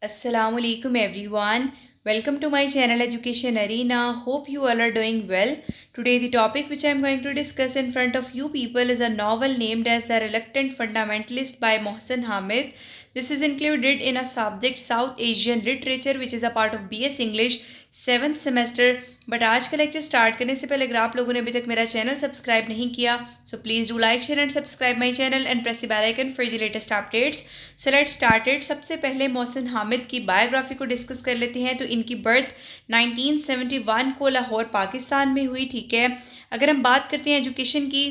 Assalamualaikum everyone. Welcome to my channel Education Arena. Hope you all are doing well. Today the topic which I am going to discuss in front of you people is a novel named as The Reluctant Fundamentalist by Mohsen Hamid. This is included in a subject South Asian Literature which is a part of BS English 7th semester. But आज का lecture start करने से पहले अगर आप लोगों ने अभी तक मेरा चैनल सब्सक्राइब नहीं किया so please do like share and subscribe my channel and press the bell icon for the latest updates. So let's started. सबसे पहले मोहसिन हामिद की बायोग्राफी को डिस्कस कर लेते हैं. तो इनकी बर्थ 1971 को लाहौर पाकिस्तान में हुई. ठीक है. अगर हम बात करते हैं एजुकेशन की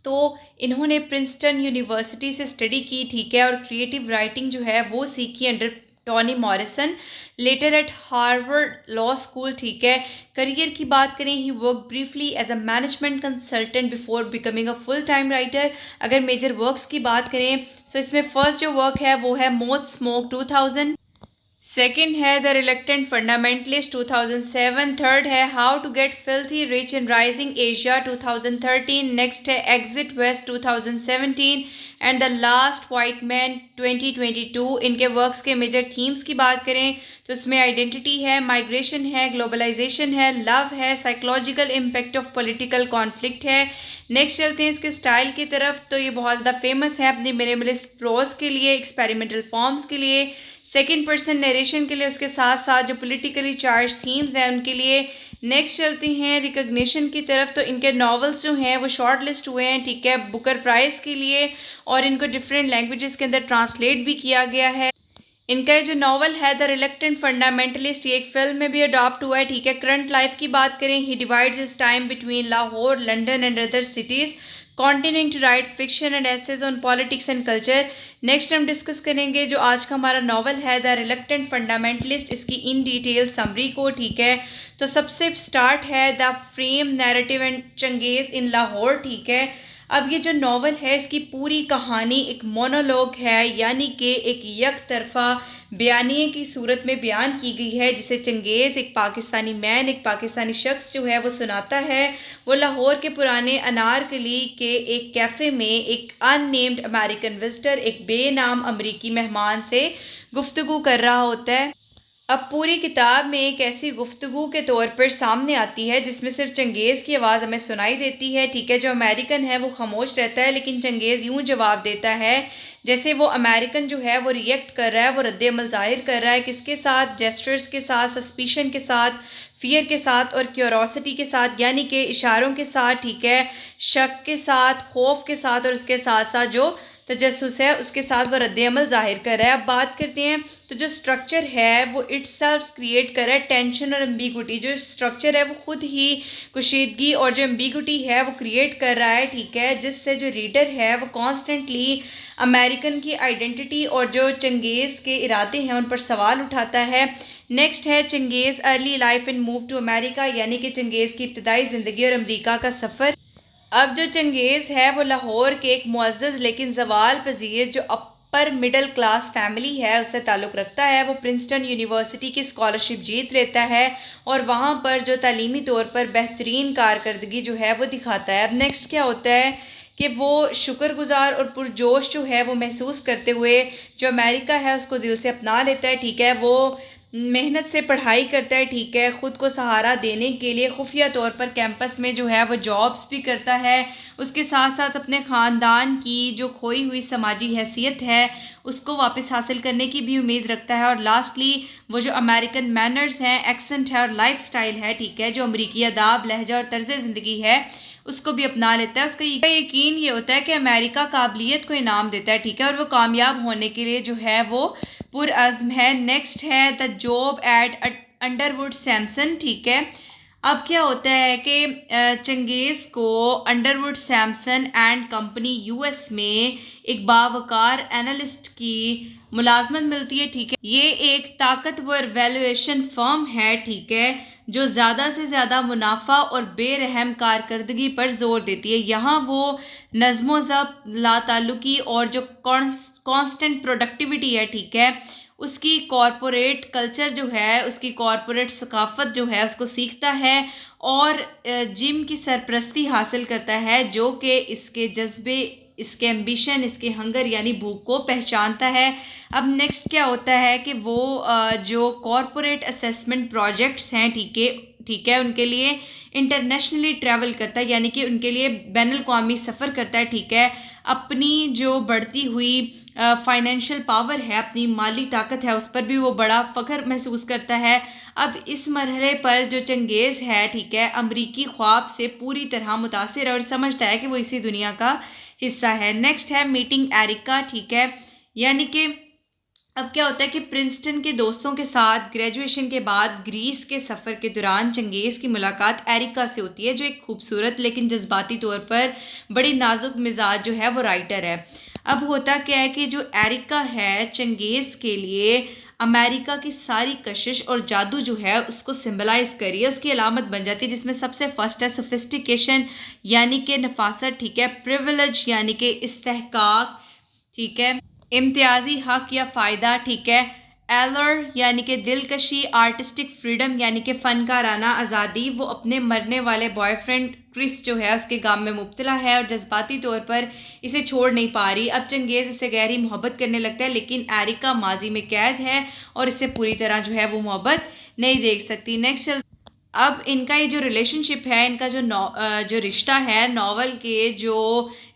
तो इन्होंने प्रिंसटन यूनिवर्सिटी से स्टडी की. ठीक है. और क्रिएटिव राइटिंग जो है वो सीखी under Toni Morrison, later at Harvard Law School. ठीक है. करियर की बात करें, he work briefly as a management consultant before becoming a full time writer. अगर मेजर वर्क्स की बात करें तो इसमें फर्स्ट जो वर्क है वो है मोथ स्मोक 2000. सेकेंड है द रिलक्टेंट फंडामेंटलिस्ट 2007. थर्ड है how to get filthy rich in rising Asia 2013. Next है exit west 2017 and the last white man 2022. इनके वर्क्स के मेजर थीम्स की बात करें तो इसमें आइडेंटिटी है, माइग्रेशन है, ग्लोबलाइजेशन है, लव है, psychological impact of political conflict है. नेक्स्ट चलते हैं इसके स्टाइल की तरफ. तो ये बहुत ज़्यादा फेमस है अपनी मिनिमलिस्ट प्रोज के लिए, एक्सपेरिमेंटल फॉर्म्स के लिए, सेकेंड पर्सन नरेशन के लिए, उसके साथ साथ जो पॉलिटिकली चार्ज थीम्स हैं उनके लिए. नेक्स्ट चलते हैं रिकग्निशन की तरफ. तो इनके नॉवेल्स जो हैं वो शॉर्ट लिस्ट हुए हैं. ठीक है. बुकर प्राइज़ के लिए और इनको डिफरेंट लैंग्वेजेस के अंदर ट्रांसलेट भी किया गया है. इनका जो नावल है द रिलक्टेंट फंडामेंटलिस्ट ये एक फिल्म में भी अडॉप्ट हुआ है. ठीक है. करंट लाइफ की बात करें, he divides his time between Lahore, London and other cities, continuing to write fiction and essays on politics and culture. Next हम डिस्कस करेंगे जो आज का हमारा नावल है द रिलक्टेंट फंडामेंटलिस्ट, इसकी इन डिटेल समरी को. ठीक है. तो सबसे स्टार्ट है the frame narrative and Changez in Lahore. ठीक है. अब ये जो नावल है इसकी पूरी कहानी एक मोनोलॉग है, यानी कि एक यक तरफा बयानिए की सूरत में बयान की गई है, जिसे चंगेज़ एक पाकिस्तानी मैन, एक पाकिस्तानी शख्स जो है वो सुनाता है. वो लाहौर के पुराने अनारकली के एक कैफ़े में एक अननेम्ड अमेरिकन विजिटर, एक बेनाम अमरीकी मेहमान से गुफ्तगू कर रहा होता है. अब पूरी किताब में एक ऐसी गुफ्तगू के तौर पर सामने आती है जिसमें सिर्फ चंगेज़ की आवाज़ हमें सुनाई देती है. ठीक है. जो अमेरिकन है वो खामोश रहता है, लेकिन चंगेज़ यूँ जवाब देता है जैसे वो अमेरिकन जो है वो रिएक्ट कर रहा है, वो रद्द अमल ज़ाहिर कर रहा है. किसके साथ? जेस्चर्स के साथ, सस्पिशन के साथ, फियर के साथ और क्यूरोसिटी के साथ, यानी कि इशारों के साथ. ठीक है. शक के साथ, खौफ के साथ और उसके साथ साथ जो तजस्सुस है उसके साथ वो रद्द अमल ज़ाहिर कर रहा है. अब बात करते हैं तो जो स्ट्रक्चर है वो इटसेल्फ क्रिएट कर रहा है टेंशन और एम्बिगुटी. जो स्ट्रक्चर है वो खुद ही कुशीदगी और जो एम्बिगुटी है वो क्रिएट कर रहा है. ठीक है. जिससे जो रीडर है वो कॉन्स्टेंटली अमेरिकन की आइडेंटिटी और जो चंगेज़ के इरादे हैं उन पर सवाल उठाता है. नेक्स्ट है Changez early life and move to America, यानी कि चंगेज़ की इब्तदाई ज़िंदगी और अमरीका का सफ़र. अब जो चंगेज़ है वो लाहौर के एक मुअज़्ज़ज़ लेकिन ज़वाल पज़ीर जो अपर मिडल क्लास फैमिली है उससे ताल्लुक़ रखता है. वो प्रिंसटन यूनिवर्सिटी की स्कॉलरशिप जीत लेता है और वहाँ पर जो तालीमी तौर पर बेहतरीन कारकर्दगी जो है वो दिखाता है. अब नेक्स्ट क्या होता है कि वो शुक्रगुजार और पुरजोश जो है वो महसूस करते हुए जो अमेरिका है उसको दिल से अपना लेता है. ठीक है. वो मेहनत से पढ़ाई करता है. ठीक है. ख़ुद को सहारा देने के लिए खुफिया तौर पर कैंपस में जो है वो जॉब्स भी करता है. उसके साथ साथ अपने ख़ानदान की जो खोई हुई समाजी हैसियत है उसको वापस हासिल करने की भी उम्मीद रखता है. और लास्टली वो जो अमेरिकन मैनर्स हैं, एक्सेंट है और लाइफ स्टाइल है, ठीक है, जो अमरीकी अदाब, लहजा और तर्ज ज़िंदगी है उसको भी अपना लेता है. उसका यकीन ये होता है कि अमेरिका काबिलियत को इनाम देता है. ठीक है. और वो कामयाब होने के लिए जो है वो पुरअज़्म है. नेक्स्ट है the job at Underwood Samson. ठीक है. अब क्या होता है कि चंगेज़ को Underwood Samson and company US में एक बावकार एनालिस्ट की मुलाजमत मिलती है. ठीक है. ये एक ताकतवर वैल्यूएशन फर्म है. ठीक है. जो ज़्यादा से ज़्यादा मुनाफा और बेरहम कारकर्दगी पर जोर देती है. यहाँ वो नज़्मो ज़ब्त, लाताल्लुकी और जो कांस्टेंट प्रोडक्टिविटी है, ठीक है, उसकी कॉरपोरेट कल्चर जो है, उसकी कॉरपोरेट सकाफ़त जो है उसको सीखता है और जिम की सरपरस्ती हासिल करता है, जो कि इसके जज्बे इसके एम्बिशन, इसके हंगर यानी भूख को पहचानता है। अब नेक्स्ट क्या होता है कि वो जो कॉरपोरेट असेसमेंट प्रोजेक्ट्स हैं, ठीक है, उनके लिए इंटरनेशनली ट्रैवल करता है, यानी कि उनके लिए बैनुल अक़वामी सफ़र करता है, ठीक है। अपनी जो बढ़ती हुई फाइनेंशियल पावर है, अपनी माली ताकत है, उस पर भी वो बड़ा फ़ख्र महसूस करता है। अब इस मरहले पर जो चंगेज़ है, ठीक है, अमरीकी ख्वाब से पूरी तरह मुतासिर है और समझता है कि वो इसी दुनिया का हिस्सा है। नेक्स्ट है मीटिंग एरिका, ठीक है, यानी कि अब क्या होता है कि प्रिंसटन के दोस्तों के साथ ग्रेजुएशन के बाद ग्रीस के सफ़र के दौरान चंगेज़ की मुलाकात एरिका से होती है, जो एक खूबसूरत लेकिन जज्बाती तौर पर बड़ी नाजुक मिजाज जो है वो राइटर है। अब होता क्या है कि जो एरिका है चंगेज़ के लिए अमेरिका की सारी कशिश और जादू जो है उसको सिंबलाइज करिए, उसकी अलामत बन जाती है, जिसमें सबसे फर्स्ट है सोफिस्टिकेशन यानी कि नफासत, ठीक है, प्रिविलेज यानी कि इस्तेहकाक, ठीक है, इम्तियाजी हक या फ़ायदा, ठीक है, एलर यानी कि दिलकशी, आर्टिस्टिक फ्रीडम यानी कि फ़नकाराना आज़ादी। वो अपने मरने वाले बॉयफ्रेंड क्रिस जो है उसके गम में मुब्तला है और जज्बाती तौर पर इसे छोड़ नहीं पा रही। अब चंगेज़ इससे गहरी मोहब्बत करने लगता है, लेकिन एरिका माजी में कैद है और इससे पूरी तरह जो है वो मोहब्बत नहीं देख सकती। नेक्स्ट, अब इनका ये जो रिलेशनशिप है, इनका जो रिश्ता है, नावल के जो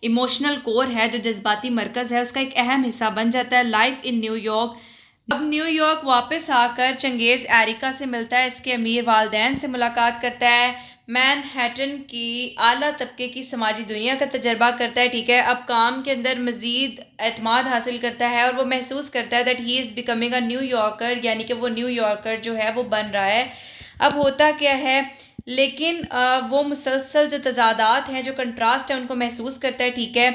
इमोशनल कोर है, जो जज्बाती मरकज़ है, उसका एक अहम हिस्सा बन जाता है। Life in New York. अब न्यूयॉर्क वापस आकर चंगेज़ एरिका से मिलता है, इसके अमीर वालदैन से मुलाकात करता है, मैनहट्टन की आला तबके की समाजी दुनिया का तजर्बा करता है, ठीक है। अब काम के अंदर मज़ीद एतमाद हासिल करता है और वो महसूस करता है that he is becoming a new yorker, यानी कि वो न्यू यॉर्कर जो है वो बन रहा है। अब होता क्या है, लेकिन वो मुसलसल जो तजादात हैं, जो कंट्रास्ट है, उनको महसूस करता है, ठीक है।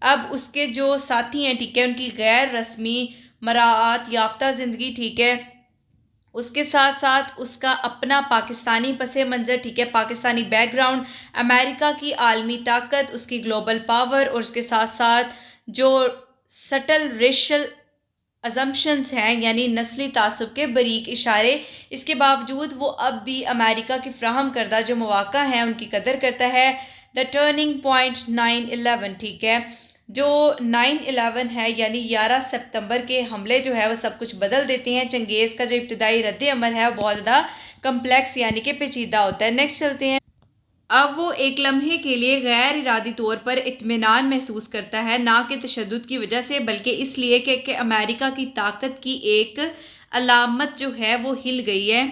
अब उसके जो साथी हैं, ठीक है, उनकी गैर रस्मी मराआत याफ्ता ज़िंदगी, ठीक है, उसके साथ साथ उसका अपना पाकिस्तानी पसे मंज़र, ठीक है, पाकिस्तानी बैकग्राउंड, अमेरिका की आलमी ताकत, उसकी ग्लोबल पावर और उसके साथ साथ जो सटल रेशल अजम्पशंस हैं यानी नस्ली तासुब के बरीक इशारे, इसके बावजूद वो अब भी अमेरिका की फ्राहम करदा जो मौक़ा हैं उनकी कदर करता है। द टर्निंग पॉइंट 9/11, ठीक है, जो 9/11 है यानी 11 सितंबर के हमले जो है वो सब कुछ बदल देते हैं। चंगेज़ का जो इब्तदाई रद्द अमल है वो बहुत ज़्यादा कम्प्लेक्स यानी कि पेचीदा होता है। नेक्स्ट चलते हैं। अब वो एक लम्हे के लिए गैर इरादी तौर पर इत्मीनान महसूस करता है, ना कि तशद्दुद की वजह से बल्कि इसलिए कि अमेरिका की ताकत की एक अलामत जो है वो हिल गई है।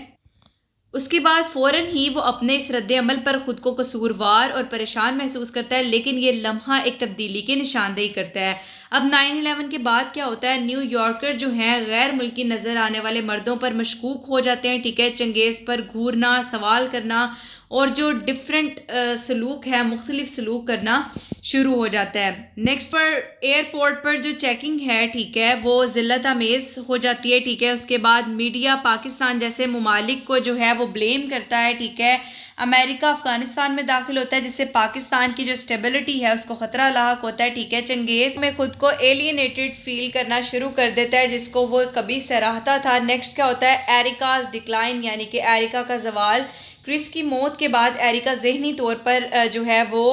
उसके बाद फ़ौरन ही वो अपने इस रद्द अमल पर ख़ुद को कसूरवार और परेशान महसूस करता है, लेकिन ये लम्हा एक तब्दीली की निशानदेही करता है। अब 9/11 के बाद क्या होता है, न्यू यॉर्कर जो हैं गैर मुल्की नज़र आने वाले मर्दों पर मशकूक हो जाते हैं, ठीक है, चंगेज़ पर घूरना, सवाल करना और जो डिफरेंट सलूक है, मुख्तलिफ सलूक करना शुरू हो जाता है। नेक्स्ट पर एयरपोर्ट पर जो चेकिंग है, ठीक है, वो ज़िल्लत आमेज़ हो जाती है, ठीक है। उसके बाद मीडिया पाकिस्तान जैसे ममालिक को जो है वो ब्लेम करता है, ठीक है। अमेरिका अफ़गानिस्तान में दाखिल होता है, जिससे पाकिस्तान की जो स्टेबिलिटी है उसको ख़तरा लाक होता है, ठीक है। चंगेज़ में ख़ुद को एलियनेटेड फील करना शुरू कर देता है, जिसको वो कभी सराहता था। नेक्स्ट क्या होता है, एरिकाज डिक्लाइन यानी कि एरिका का जवाल। क्रिस की मौत के बाद एरिका ज़हनी तौर पर जो है वो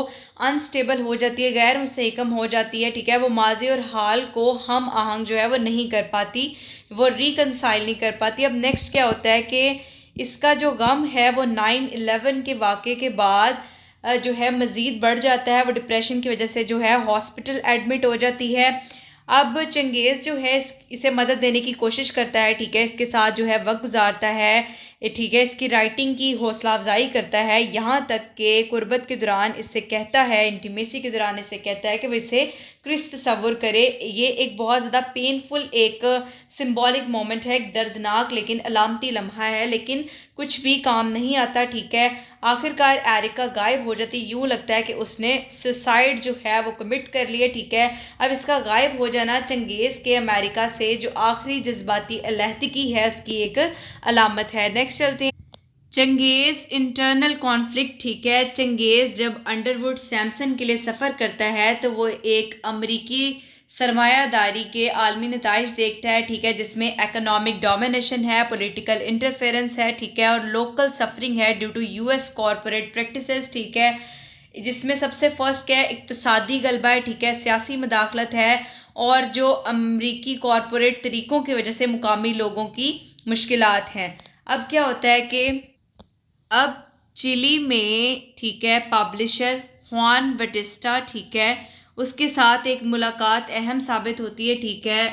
अनस्टेबल हो जाती है, गैर मुस्तहकम हो जाती है, ठीक है। वो माजी और हाल को हम आहंग जो है वो नहीं कर पाती, वो रिकनसाइल नहीं कर पाती। अब नेक्स्ट क्या होता है कि इसका जो गम है वो 9/11 के वाक़े के बाद जो है मज़ीद बढ़ जाता है। वो डिप्रेशन की वजह से जो है हॉस्पिटल एडमिट हो जाती है। अब चंगेज़ जो है इसे मदद देने की कोशिश करता है, ठीक है, इसके साथ जो है वक्त गुजारता है, ठीक है, इसकी राइटिंग की हौसला अफजाई करता है, यहाँ तक कि कुर्बत के दौरान इससे कहता है, इंटीमेसी के दौरान इससे कहता है कि वो इसे क्रिस तस्वुर करे। ये एक बहुत ज़्यादा पेनफुल एक सिंबॉलिक मोमेंट है, एक दर्दनाक लेकिन अलामती लम्हा है, लेकिन कुछ भी काम नहीं आता, ठीक है। आखिरकार एरिका गायब हो जाती, यूँ लगता है कि उसने सुसाइड जो है वो कमिट कर लिया, ठीक है। अब इसका गायब हो जाना चंगेज़ के अमेरिका से जो आखिरी जज्बाती अलहदगी है उसकी एक अलामत है। नेक्स्ट चलते हैं। चंगेज़ इंटरनल कॉन्फ्लिक्ट, ठीक है। चंगेज़ जब अंडरवुड सैमसन के लिए सफ़र करता है तो वो एक अमरीकी सरमायादारी के आलमी नताइज देखता है, ठीक है, जिसमें एकोनॉमिक डोमिनेशन है, पॉलिटिकल इंटरफेरेंस है, ठीक है, और लोकल सफरिंग है due to US corporate practices, ठीक है। जिसमें सबसे फर्स्ट क्या है, इक्तिसादी गलबा है, ठीक है, सियासी मदाखलत है, और जो अमरीकी कॉरपोरेट तरीक़ों की वजह से मुकामी लोगों की मुश्किलात हैं। अब क्या होता है कि अब चिली में, ठीक है, पब्लिशर हुआन बटिस्टा, ठीक है, उसके साथ एक मुलाकात अहम साबित होती है, ठीक है।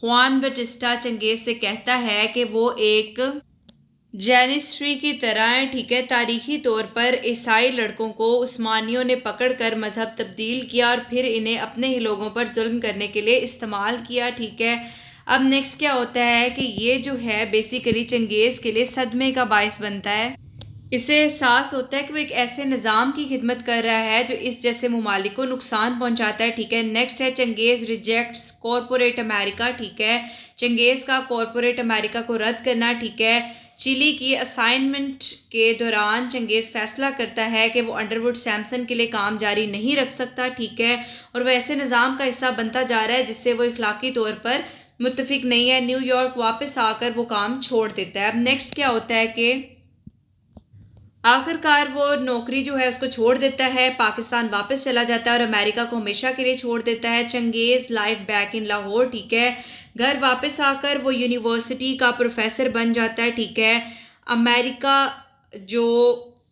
हुआन बटिस्टा चंगेज़ से कहता है कि वो एक जैनिस्ट्री की तरह है, ठीक है। तारीखी तौर पर ईसाई लड़कों को उस्मानियों ने पकड़कर मज़हब तब्दील किया और फिर इन्हें अपने ही लोगों पर जुल्म करने के लिए इस्तेमाल किया, ठीक है। अब नेक्स्ट क्या होता है कि ये जो है बेसिकली चंगेज़ के लिए सदमे का बायस बनता है। इसे एहसास होता है कि वो एक ऐसे निज़ाम की खिदमत कर रहा है जो इस जैसे ममालिक को नुकसान पहुंचाता है, ठीक है। नेक्स्ट है चंगेज़ रिजेक्ट्स कॉरपोरेट अमेरिका, ठीक है। चंगेज़ का कॉरपोरेट अमेरिका को रद्द करना, ठीक है। चिली की असाइनमेंट के दौरान चंगेज़ फैसला करता है कि वो अंडरवुड सैमसन के लिए काम जारी नहीं रख सकता, ठीक है, और वह ऐसे निज़ाम का हिस्सा बनता जा रहा है जिससे वो इखलाकी तौर पर मुत्तफिक नहीं है। न्यूयॉर्क वापस आकर वो काम छोड़ देता है। अब नेक्स्ट क्या होता है कि आखिरकार वो नौकरी जो है उसको छोड़ देता है, पाकिस्तान वापस चला जाता है और अमेरिका को हमेशा के लिए छोड़ देता है। Changez life back in Lahore, ठीक है। घर वापस आकर वो यूनिवर्सिटी का प्रोफेसर बन जाता है, ठीक है। अमेरिका जो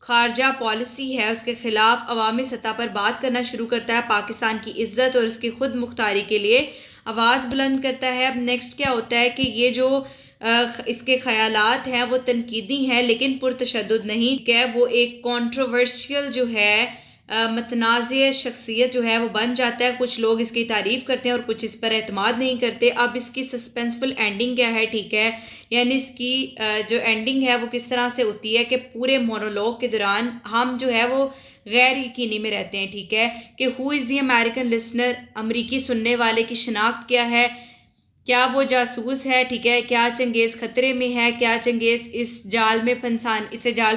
खारजा पॉलिसी है उसके ख़िलाफ़ अवामी सतह पर बात करना शुरू करता है, पाकिस्तान की इज़्ज़त और उसकी खुद मुख्तारी के लिए आवाज़ बुलंद करता है। अब नेक्स्ट क्या होता है कि ये जो इसके ख़यालात हैं वो तनकीदी हैं लेकिन पुरतशद्दुद नहीं, क्या वो एक कंट्रोवर्शियल जो है मतनाज़ शख्सियत जो है वो बन जाता है। कुछ लोग इसकी तारीफ़ करते हैं और कुछ इस पर एतमाद नहीं करते। अब इसकी सस्पेंसफुल एंडिंग क्या है, ठीक है, यानी इसकी जो एंडिंग है वो किस तरह से होती है कि पूरे मोनोलॉग के दौरान हम जो है वो गैर यकीनी में रहते हैं, ठीक है, कि who is the American listener, अमरीकी सुनने वाले की शनाख्त क्या है, क्या वो जासूस है, ठीक है, क्या चंगेज़ ख़तरे में है, क्या चंगेज़ इसे जाल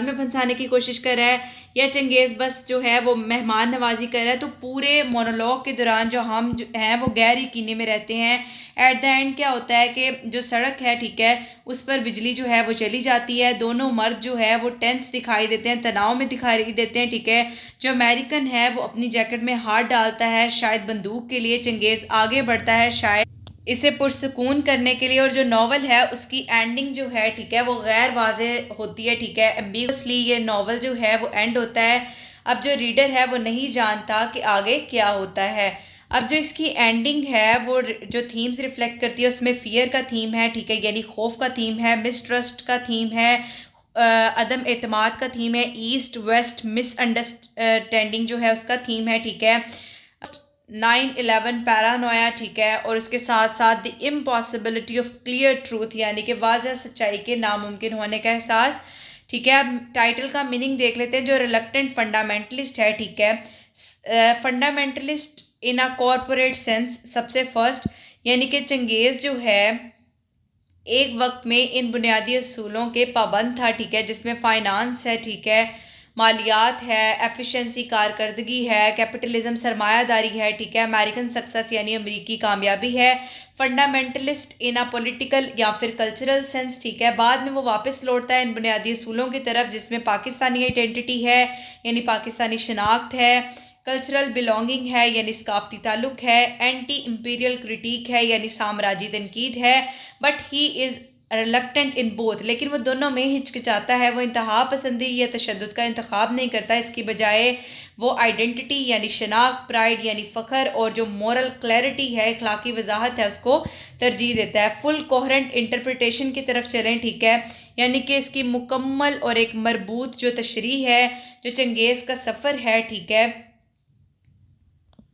में फंसाने की कोशिश कर रहा है, या चंगेज़ बस जो है वो मेहमान नवाजी कर रहा है। तो पूरे मोनोलॉग के दौरान जो हम हैं वो गैर यकीनी में रहते हैं। एट द एंड क्या होता है कि जो सड़क है, ठीक है, उस पर बिजली जो है वो चली जाती है। दोनों मर्द जो है वो टेंस दिखाई देते हैं, तनाव में दिखाई देते हैं, ठीक है। जो अमेरिकन है वो अपनी जैकेट में हाथ डालता है, शायद बंदूक के लिए। चंगेज़ आगे बढ़ता है, शायद इसे पुरसुकून करने के लिए। और जो नावल है उसकी एंडिंग जो है, ठीक है, वो गैर वाज़े होती है, ठीक है। एम्बिगुअसली ये नावल जो है वो एंड होता है। अब जो रीडर है वो नहीं जानता कि आगे क्या होता है। अब जो इसकी एंडिंग है वो जो थीम्स रिफ्लेक्ट करती है उसमें फ़ियर का थीम है, ठीक है, यानी खौफ का थीम है, मिसट्रस्ट का थीम है, अदम एतमाद का थीम है, ईस्ट वेस्ट मिसअंडरस्टैंडिंग जो है उसका थीम है, ठीक है, 9/11 पैरानोया, ठीक है, और उसके साथ साथ the impossibility of clear truth, यानी कि वाज़ह सच्चाई के नामुमकिन होने का एहसास, ठीक है। अब टाइटल का मीनिंग देख लेते हैं। जो रिलक्टेंट फंडामेंटलिस्ट है, ठीक है, fundamentalist in a corporate sense, सबसे फर्स्ट, यानी कि चंगेज़ जो है एक वक्त में इन बुनियादी असूलों के पाबंद था, ठीक है, जिसमें फ़ाइनांस है, ठीक है, मालियात है, एफिशिएंसी कारकर्दगी है, कैपिटलिज्म सरमायादारी है, ठीक है, अमेरिकन सक्सेस यानी अमरीकी कामयाबी है। फंडामेंटलिस्ट इन अ पॉलिटिकल या फिर कल्चरल सेंस, ठीक है, बाद में वो वापस लौटता है इन बुनियादी असूलों की तरफ जिसमें पाकिस्तानी आइडेंटिटी है यानी पाकिस्तानी शनाख्त है, कल्चरल बिलोंगिंग है यानी सकाफती ताल्लुक है, एंटी इम्पीरियल क्रिटिक है यानी साम्राज्य तनकीद है। But he is reluctant in both, लेकिन वो दोनों में हिचकिचाता है। वो इंतहा पसंदी या तशद्दुद का इंतखाब नहीं करता, इसकी बजाय वो आइडेंटिटी यानी शनाख्त, प्राइड यानी फ़ख्र और जो मॉरल क्लैरिटी है, अखलाकी वजाहत है, उसको तरजीह देता है। फुल कोहरेंट इंटरप्रिटेशन की तरफ चलें, ठीक है, यानी कि इसकी मुकम्मल और एक मरबूत जो तशरीह है, जो चंगेज़ का सफ़र है, ठीक है,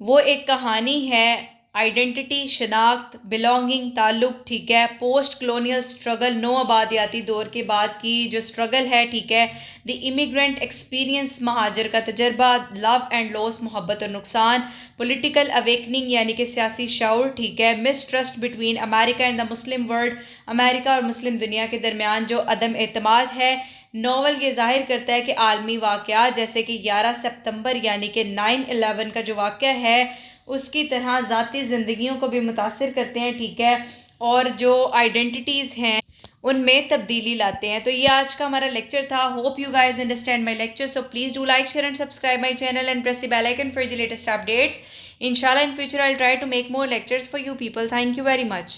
वो एक कहानी है आइडेंटिटी, शनाख्त, बिलोंगिंग, ताल्लुक, ठीक है, पोस्ट कलोनियल स्ट्रगल, नो आबादियाती दौर के बाद की जो स्ट्रगल है, ठीक है, द इमिग्रेंट एक्सपीरियंस, महाजर का तजर्बा, लव एंड लॉस, मोहब्बत और नुकसान, पॉलिटिकल अवेकनिंग यानी कि सियासी शऊर, ठीक है, mistrust between America and the Muslim world, America और मुस्लिम दुनिया के दरमियान जो अदम एतमाद है। नावल ये जाहिर करता है कि आलमी वाक़यात जैसे कि 11 सितंबर यानी कि 9/11 का जो वाक़या है उसकी तरह ज़ाती ज़िंदगियों को भी मुतासिर करते हैं, ठीक है, और जो आइडेंटिटीज़ हैं उनमें तब्दीली लाते हैं। तो ये आज का हमारा लेक्चर था। Hope you guys understand my lecture, so please do like, share and subscribe my channel and press the bell icon for the latest updates. Inshallah in future I'll try to make more lectures for you people. Thank you very much.